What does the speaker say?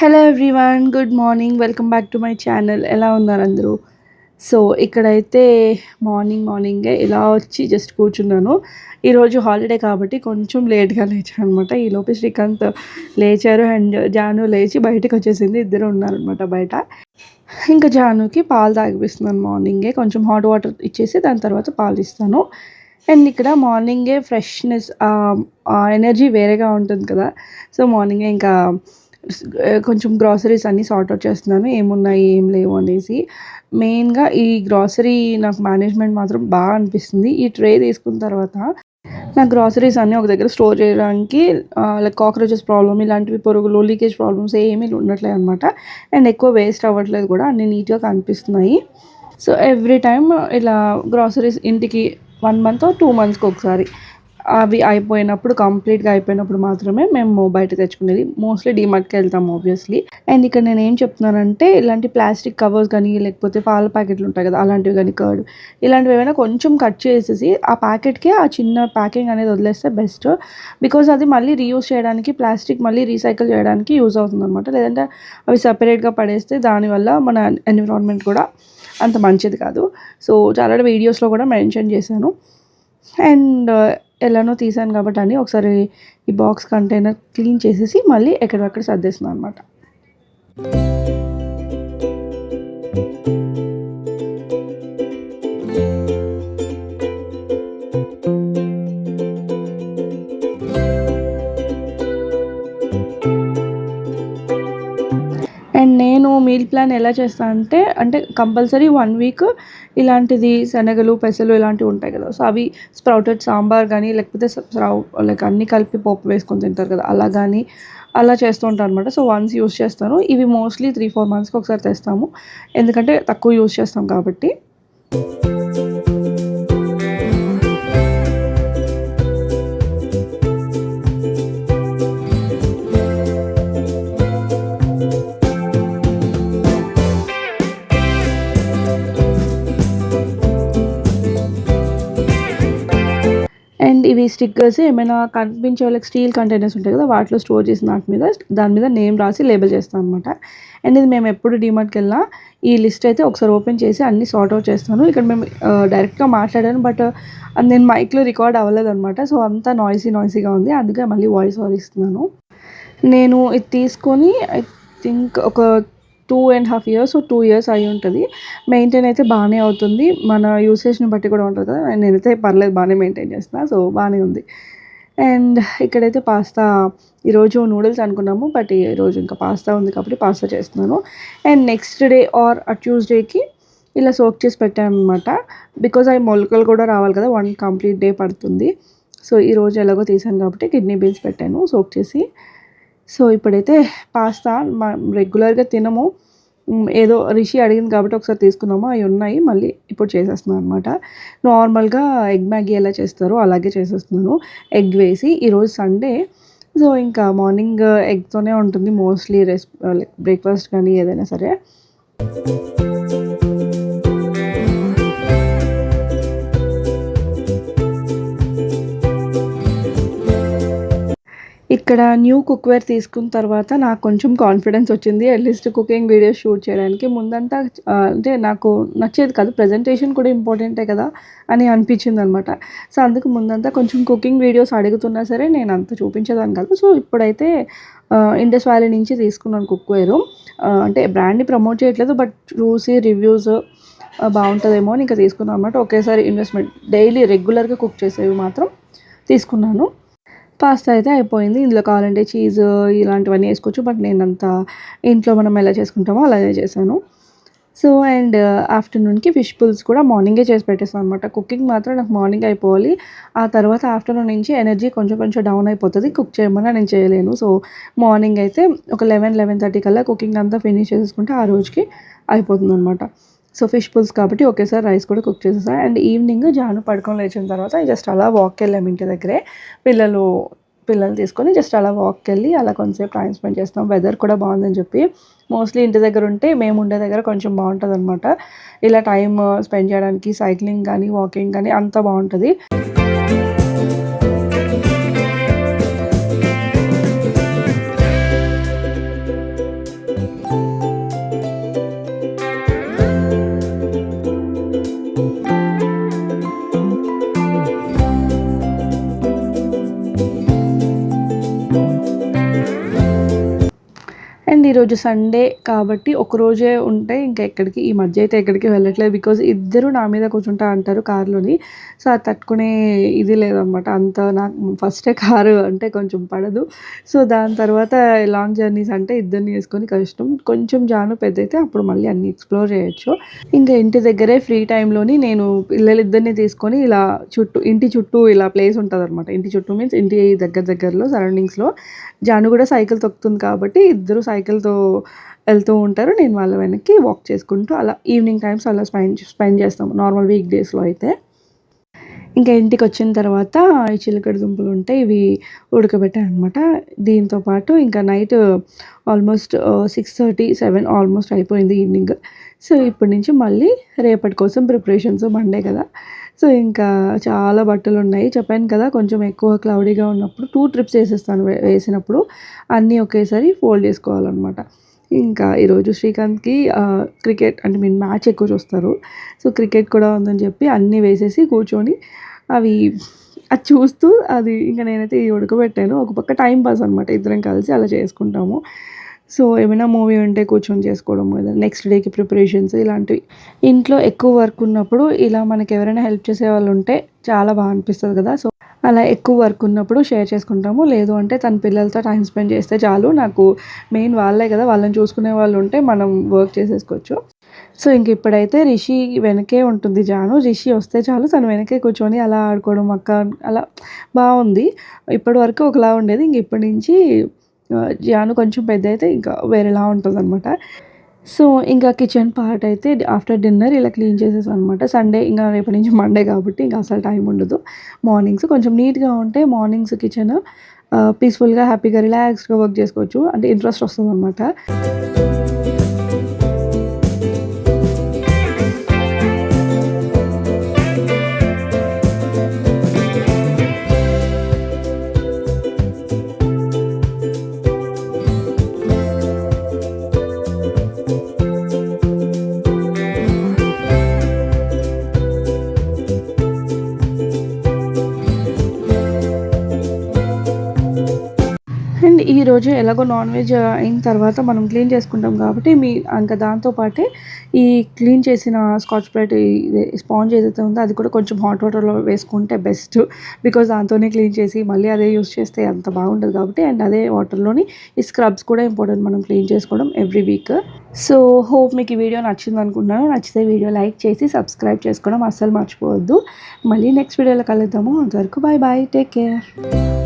Hello everyone, good morning. Welcome back to my channel. ఎలా ఉన్నారు అందరూ? సో ఇక్కడైతే మార్నింగే ఇలా వచ్చి జస్ట్ కూర్చున్నాను. ఈరోజు హాలిడే కాబట్టి కొంచెం లేట్గా లేచాను అనమాట. ఈలోపు శ్రీకాంత్ లేచారు అండ్ జాను లేచి బయటకు వచ్చేసింది. ఇద్దరు ఉన్నారనమాట బయట. ఇంకా జానుకి పాలు తాగిపిస్తున్నాను మార్నింగే. కొంచెం హాట్ వాటర్ ఇచ్చేసి దాని తర్వాత పాలు ఇస్తాను. అండ్ ఇక్కడ మార్నింగే ఫ్రెష్నెస్, ఎనర్జీ వేరేగా ఉంటుంది కదా. సో మార్నింగే ఇంకా కొంచెం గ్రాసరీస్ అన్నీ సార్ట్ అవుట్ చేస్తున్నాను, ఏమున్నాయి ఏం లేవు అనేసి. మెయిన్గా ఈ గ్రాసరీ నాకు మేనేజ్మెంట్ మాత్రం బాగా అనిపిస్తుంది. ఈ ట్రే తీసుకున్న తర్వాత నా గ్రాసరీస్ అన్నీ ఒక దగ్గర స్టోర్ చేయడానికి లైక్ కాక్రోచెస్ ప్రాబ్లమ్, ఇలాంటివి పురుగులు, లీకేజ్ ప్రాబ్లమ్స్ ఏమీ ఉండట్లేదు అనమాట. అండ్ ఎక్కువ వేస్ట్ అవ్వట్లేదు కూడా, అన్నీ నీట్గా కనిపిస్తున్నాయి. సో ఎవ్రీ టైమ్ ఇలా గ్రాసరీస్ ఇంటికి 1 మంత్ 2 మంత్స్కి ఒకసారి అవి అయిపోయినప్పుడు, కంప్లీట్గా అయిపోయినప్పుడు మాత్రమే మేము బయట తెచ్చుకునేది. మోస్ట్లీ డీమార్ట్కి వెళ్తాము ఆబ్వియస్లీ. అండ్ ఇక్కడ నేను ఏం చెప్తున్నానంటే, ఇలాంటి ప్లాస్టిక్ కవర్స్ కానీ లేకపోతే పాల ప్యాకెట్లు ఉంటాయి కదా, అలాంటివి కానీ కర్డ్ ఇలాంటివి ఏమైనా కొంచెం కట్ చేసేసి ఆ ప్యాకెట్కి ఆ చిన్న ప్యాకింగ్ అనేది వదిలేస్తే బెస్ట్. బికాజ్ అది మళ్ళీ రీయూజ్ చేయడానికి, ప్లాస్టిక్ మళ్ళీ రీసైకిల్ చేయడానికి యూజ్ అవుతుంది అనమాట. లేదంటే అవి సపరేట్గా పడేస్తే దానివల్ల మన ఎన్విరాన్మెంట్ కూడా అంత మంచిది కాదు. సో చాలా వీడియోస్లో కూడా మెన్షన్ చేశాను. అండ్ ఎలానో తీసాను కాబట్టి అని ఒకసారి ఈ బాక్స్ కంటైనర్ క్లీన్ చేసేసి మళ్ళీ ఎక్కడెక్కడ సర్దేస్తున్నాను అనమాట. అండ్ నేను మీల్ ప్లాన్ ఎలా చేస్తాను అంటే కంపల్సరీ 1 వీక్ ఇలాంటిది శనగలు, పెసలు ఇలాంటివి ఉంటాయి కదా. సో అవి స్ప్రౌటెడ్ సాంబార్ కానీ లేకపోతే లైక్ అన్నీ కలిపి పోపు వేసుకొని తింటారు కదా, అలా కానీ అలా చేస్తూ ఉంటాను అనమాట. సో వన్స్ యూస్ చేస్తాను. ఇవి మోస్ట్లీ 3-4 మంత్స్కి ఒకసారి తెస్తాము, ఎందుకంటే తక్కువ యూస్ చేస్తాం కాబట్టి. అండ్ ఇవి స్టిక్కర్స్ ఏమైనా కనిపించే వాళ్ళకి స్టీల్ కంటైనర్స్ ఉంటాయి కదా, వాటిలో స్టోర్ చేసిన దాని మీద నేమ్ రాసి లేబుల్ చేస్తాను అనమాట. అండ్ ఇది మేము ఎప్పుడు డీమార్ట్కి వెళ్ళినా ఈ లిస్ట్ అయితే ఒకసారి ఓపెన్ చేసి అన్నీ సార్ట్ అవుట్ చేస్తాను. ఇక్కడ మేము డైరెక్ట్గా మాట్లాడాను, బట్ నేను మైక్లో రికార్డ్ అవ్వలేదు అనమాట. సో అంతా నాయిసీగా ఉంది, అందుకే మళ్ళీ వాయిస్ ఓవర్ ఇస్తున్నాను. నేను ఇది తీసుకొని ఐ థింక్ ఒక 2.5 years 2 years అయి ఉంటుంది. మెయింటైన్ అయితే బాగానే అవుతుంది, మన యూసేజ్ని బట్టి కూడా ఉంటుంది కదా. నేనైతే పర్లేదు బాగానే మెయింటైన్ చేస్తున్నా, సో బాగానే ఉంది. అండ్ ఇక్కడైతే పాస్తా, ఈరోజు నూడిల్స్ అనుకున్నాము, బట్ ఈరోజు ఇంకా పాస్తా ఉంది కాబట్టి పాస్తా చేస్తున్నాను. అండ్ నెక్స్ట్ డే ఆర్ ట్యూస్డేకి ఇలా సోక్ చేసి పెట్టాను అనమాట. బికాజ్ అవి మొలకలు కూడా రావాలి కదా, 1 కంప్లీట్ డే పడుతుంది. సో ఈరోజు ఎలాగో తీసాను కాబట్టి కిడ్నీ బీన్స్ పెట్టాను సోక్ చేసి. సో ఇప్పుడైతే పాస్తా రెగ్యులర్గా తినము, ఏదో రిషి అడిగింది కాబట్టి ఒకసారి తీసుకున్నాము, అవి ఉన్నాయి, మళ్ళీ ఇప్పుడు చేసేస్తున్నాను అనమాట. నార్మల్గా ఎగ్ మ్యాగీ ఎలా చేస్తారో అలాగే చేసేస్తున్నాను, ఎగ్ వేసి. ఈరోజు సండే, సో ఇంకా మార్నింగ్ ఎగ్తోనే ఉంటుంది మోస్ట్లీ లైక్ బ్రేక్ఫాస్ట్ కానీ ఏదైనా సరే. ఇక్కడ న్యూ కుక్వేర్ తీసుకున్న తర్వాత నాకు కొంచెం కాన్ఫిడెన్స్ వచ్చింది, అట్లీస్ట్ కుకింగ్ వీడియోస్ షూట్ చేయడానికి. ముందంతా అంటే నాకు నచ్చేది కాదు, ప్రజెంటేషన్ కూడా ఇంపార్టెంటే కదా అని అనిపించింది అనమాట. సో అందుకు ముందంతా కొంచెం కుకింగ్ వీడియోస్ అడుగుతున్నా సరే నేను అంత చూపించేదాన్ని కాదు. సో ఇప్పుడైతే ఇండస్ వ్యాలీ నుంచి తీసుకున్నాను కుక్వేరు. అంటే బ్రాండ్ని ప్రమోట్ చేయట్లేదు, బట్ చూసి రివ్యూస్ బాగుంటుందేమో అని ఇంకా తీసుకున్నాను అనమాట. ఒకేసారి ఇన్వెస్ట్మెంట్, డైలీ రెగ్యులర్గా కుక్ చేసేవి మాత్రం తీసుకున్నాను. పాస్తా అయితే అయిపోయింది. ఇందులో కావాలంటే చీజ్ ఇలాంటివన్నీ వేసుకోవచ్చు, బట్ నేనంతా ఇంట్లో మనం ఎలా చేసుకుంటామో అలాగే చేశాను. సో అండ్ ఆఫ్టర్నూన్కి ఫిష్ పుల్స్ కూడా మార్నింగే చేసి పెట్టేస్తాను అనమాట. కుకింగ్ మాత్రం నాకు మార్నింగ్ అయిపోవాలి, ఆ తర్వాత ఆఫ్టర్నూన్ నుంచి ఎనర్జీ కొంచెం డౌన్ అయిపోతుంది, కుక్ చేయమన్నా నేను చేయలేను. సో మార్నింగ్ అయితే ఒక 11-11:30 కల్లా కుకింగ్ అంతా ఫినిష్ చేసేసుకుంటే ఆ రోజుకి అయిపోతుంది అనమాట. సో ఫిష్ పుల్స్ కాబట్టి ఒకేసారి రైస్ కూడా కుక్ చేసేసాను. అండ్ ఈవినింగ్ జాను పడుకొని లేచిన తర్వాత జస్ట్ అలా వాక్కి వెళ్ళాము ఇంటి దగ్గరే. పిల్లలు తీసుకొని జస్ట్ అలా వాక్కి వెళ్ళి అలా కొంతసేపు టైం స్పెండ్ చేస్తాం. వెదర్ కూడా బాగుందని చెప్పి మోస్ట్లీ ఇంటి దగ్గర ఉంటే, మేము ఉండే దగ్గర కొంచెం బాగుంటుంది అనమాట. ఇలా టైం స్పెండ్ చేయడానికి సైక్లింగ్ కానీ వాకింగ్ కానీ అంతా బాగుంటుంది. అండ్ ఈరోజు సండే కాబట్టి ఒకరోజే ఉంటే ఇంకా ఎక్కడికి ఈ మధ్య అయితే ఎక్కడికి వెళ్ళట్లేదు. బికాజ్ ఇద్దరు నా మీద కూర్చుంటా అంటారు కార్లోని. సో అది తట్టుకునే ఇది లేదనమాట. అంత నాకు ఫస్టే కారు అంటే కొంచెం పడదు. సో దాని తర్వాత లాంగ్ జర్నీస్ అంటే ఇద్దరిని వేసుకొని కష్టం. కొంచెం జాను పెద్దయితే అప్పుడు మళ్ళీ అన్ని ఎక్స్ప్లోర్ చేయొచ్చు. ఇంకా ఇంటి దగ్గరే ఫ్రీ టైంలోని నేను పిల్లలిద్దరిని తీసుకొని ఇలా ఇంటి చుట్టూ ఇలా ప్లేస్ ఉంటుంది అనమాట. ఇంటి చుట్టూ మీన్స్ ఇంటి దగ్గరలో సరౌండింగ్స్లో జాను కూడా సైకిల్ తొక్కుతుంది కాబట్టి ఇద్దరు సైకిల్తో వెళ్తూ ఉంటారు. నేను వాళ్ళ వెనక్కి వాక్ చేసుకుంటూ అలా ఈవినింగ్ టైమ్స్ అలా స్పెండ్ చేస్తాము నార్మల్ వీక్ డేస్లో అయితే. ఇంకా ఇంటికి వచ్చిన తర్వాత ఈ చిలకడ దుంపలు ఉంటే ఇవి ఉడకబెట్టాను అనమాట. దీంతో పాటు ఇంకా నైట్ ఆల్మోస్ట్ 6:30, 7 ఆల్మోస్ట్ అయిపోయింది ఈవినింగ్. సో ఇప్పటి నుంచి మళ్ళీ రేపటి కోసం ప్రిపరేషన్స్. మండే కదా. సో ఇంకా చాలా బట్టలు ఉన్నాయి. చెప్పాను కదా కొంచెం ఎక్కువ క్లౌడీగా ఉన్నప్పుడు 2 ట్రిప్స్ వేసేస్తాను. వేసినప్పుడు అన్నీ ఒకేసారి ఫోల్డ్ చేసుకోవాలన్నమాట. ఇంకా ఈరోజు శ్రీకాంత్కి క్రికెట్ అంటే మ్యాచ్ ఎక్కువ చూస్తారు. సో క్రికెట్ కూడా ఉందని చెప్పి అన్నీ వేసేసి కూర్చొని అది చూస్తూ అది ఇంకా నేనైతే ఉడకబెట్టాను. ఒక పక్క టైం పాస్ అనమాట. ఇద్దరం కలిసి అలా చేసుకుంటాము. సో ఏమైనా మూవీ ఉంటే కూర్చొని చేసుకోవడం, నెక్స్ట్ డేకి ప్రిపరేషన్స్ ఇలాంటివి. ఇంట్లో ఎక్కువ వర్క్ ఉన్నప్పుడు ఇలా మనకి ఎవరైనా హెల్ప్ చేసే వాళ్ళు ఉంటే చాలా బాగా అనిపిస్తుంది కదా. సో అలా ఎక్కువ వర్క్ ఉన్నప్పుడు షేర్ చేసుకుంటాము. లేదు అంటే తన పిల్లలతో టైం స్పెండ్ చేస్తే చాలు. నాకు మెయిన్ వాళ్ళే కదా, వాళ్ళని చూసుకునే వాళ్ళు ఉంటే మనం వర్క్ చేసేసుకోవచ్చు. సో ఇంక ఇప్పుడైతే రిషి వెనకే ఉంటుంది జాను. రిషి వస్తే చాలు తను వెనకే కూర్చొని అలా ఆడుకోవడం అక్క అలా బాగుంది. ఇప్పటి వరకు ఒకలా ఉండేది. ఇంక ఇప్పటి నుంచి జాను కొంచెం పెద్ద అయితే ఇంకా వేరేలా ఉంటుందన్నమాట. సో ఇంకా కిచెన్ పార్ట్ అయితే ఆఫ్టర్ డిన్నర్ ఇలా క్లీన్ చేసేసాను అనమాట. సండే ఇంకా రేపటి నుంచి మండే కాబట్టి ఇంకా అసలు టైం ఉండదు. మార్నింగ్స్ కొంచెం నీట్గా ఉంటే మార్నింగ్స్ కిచెన్ పీస్ఫుల్గా హ్యాపీగా రిలాక్స్డ్గా వర్క్ చేసుకోవచ్చు. అంటే ఇంట్రెస్ట్ వస్తుంది అనమాట. అండ్ ఈరోజు ఎలాగో నాన్ వెజ్ అయిన తర్వాత మనం క్లీన్ చేసుకుంటాం కాబట్టి ఇంకా దాంతోపాటే ఈ క్లీన్ చేసిన స్కాచ్ బ్రైట్ స్పాంజ్ ఏదైతే ఉందో అది కూడా కొంచెం హాట్ వాటర్లో వేసుకుంటే బెస్ట్. బికాజ్ దాంతోనే క్లీన్ చేసి మళ్ళీ అదే యూస్ చేస్తే అంత బాగుంటుంది కాబట్టి. అండ్ అదే వాటర్లోని ఈ స్క్రబ్స్ కూడా ఇంపార్టెంట్ మనం క్లీన్ చేసుకోవడం ఎవ్రీ వీక్. సో హోప్ మీకు ఈ వీడియో నచ్చింది అనుకుంటున్నాను. నచ్చితే వీడియో లైక్ చేసి సబ్స్క్రైబ్ చేసుకోవడం అస్సలు మర్చిపోవద్దు. మళ్ళీ నెక్స్ట్ వీడియోలో కలుద్దాము. అంతవరకు బాయ్ బాయ్, టేక్ కేర్.